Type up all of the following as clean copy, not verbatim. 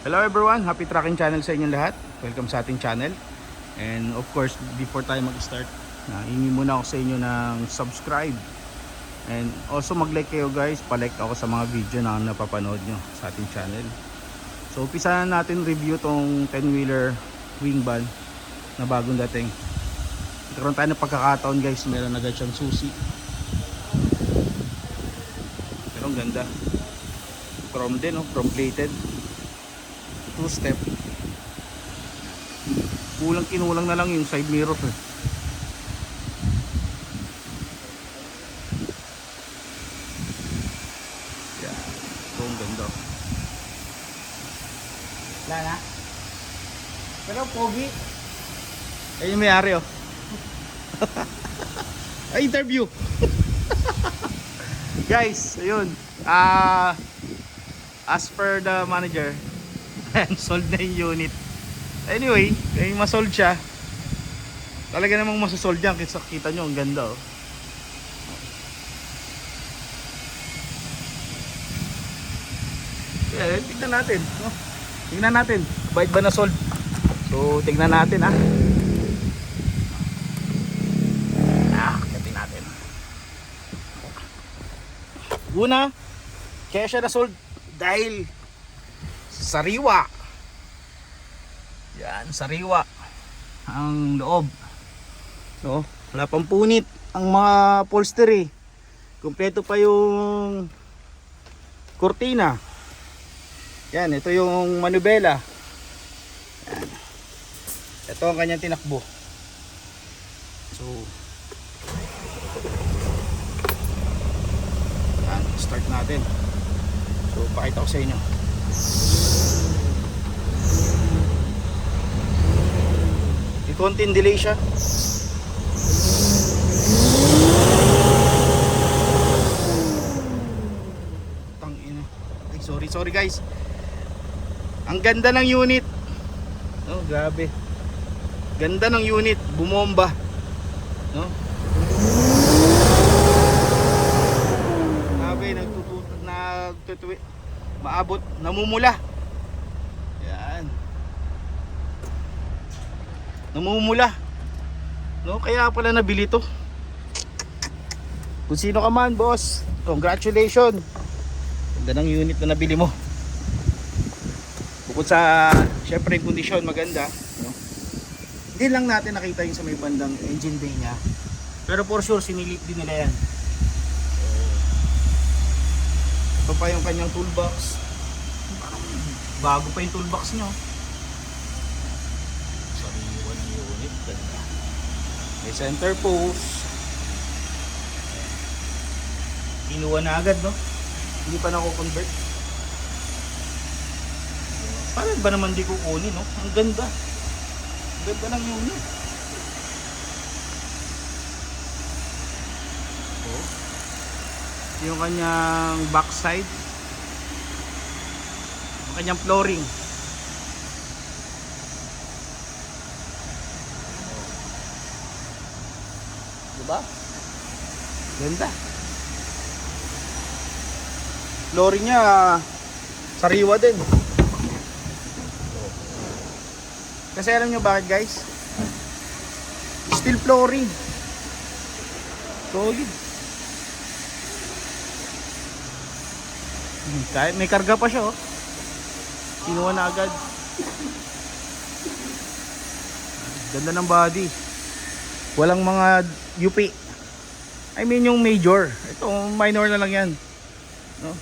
Hello everyone, happy tracking channel sa inyong lahat. Welcome sa ating channel. And of course, before tayo mag-start, hingi muna ako sa inyo ng subscribe. And also mag-like kayo guys, pa-like ako sa mga video na napapanood nyo sa ating channel. So umpisa na natin review tong 10-wheeler wing van na bagong dating. Nagkaroon tayo ng pagkakataon guys, meron agad siyang susi. Pero ang ganda. Chrome din, chrome plated. 2-step. Kinulang na lang yung side mirror Yeah. Ito ang ganda. Wala na. Pero pogi. Ayun yung may-ari Ay, interview. Guys, ayun. As per the manager, sold na yung unit. Anyway, kaya masold siya. Talaga namang masosold yan. Kita nyo, ang ganda Yeah, tignan natin. Tignan natin. Bait ba na sold? So, tignan natin katin natin. Una, kaya siya na sold dahil sariwa. Yan, sariwa ang loob. So, wala pang punit ang mga upholstery. Kumpleto pa yung kurtina. Yan, ito yung manubela. Yan. Ito ang kanyang tinakbo. So, yan, start natin. So, pakita ko sa inyo. May konting delay siya. Tangina. Ay, sorry guys. Ang ganda ng unit. Oh, grabe. Ganda ng unit, bumomba. No? Grabe, nagtutuwi. Maabot, namumula. Yan. Namumula. No, kaya pala nabili to. Kung sino ka man, boss, congratulations. Ganda ng unit na nabili mo. Bukod sa syempre kondisyon maganda, no? Hindi lang natin nakita yung sa may bandang engine bay niya. Pero for sure sinilip din nila yan. Ito pa yung kanyang toolbox. Bago pa yung toolbox nyo. Sariwan unit. Ganda. May center post. Kinuha na agad, no? Hindi pa nako-convert. Parang ba naman di kukunin, no? Ang ganda. Ang ganda ng unit. Oh. Yung kanyang backside. Yung kanyang flooring. Diba? Ganda. Flooring niya sariwa din. Kasi alam nyo bakit guys? Steel flooring. Solid. May karga pa siya Kinuha na agad. Ganda ng body. Walang mga UP. I mean yung major. Ito minor na lang yan, no?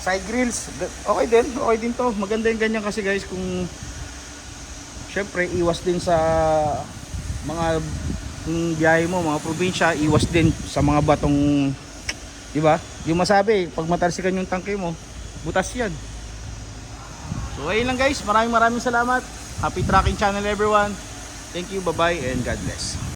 Side grills, okay din to. Maganda yung ganyan kasi guys, kung syempre iwas din sa mga biyahe mo, mga probinsya, iwas din sa mga batong, di ba? Yung masabi, pag matalsikan yung tangke mo, butas yan. So ayun lang guys, maraming salamat. Happy tracking channel everyone. Thank you, bye bye and God bless.